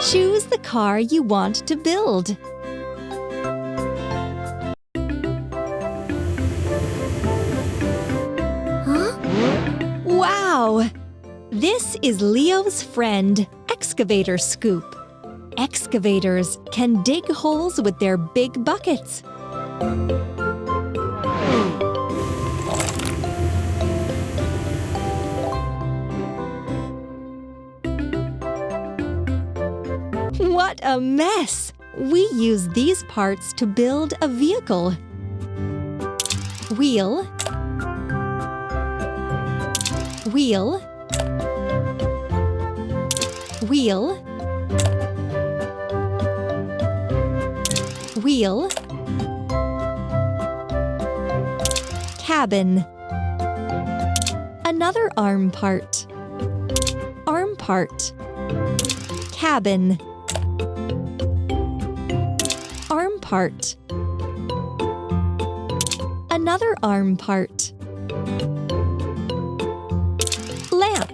Choose the car you want to build. Wow! This is Leo's friend, Excavator Scoop. Excavators can dig holes with their big buckets. What a mess! We use these parts to build a vehicle. Wheel, wheel, wheel, wheel, cabin. Another arm part. Arm part. Cabin. Arm part. Another arm part. Lamp.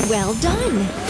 Well done!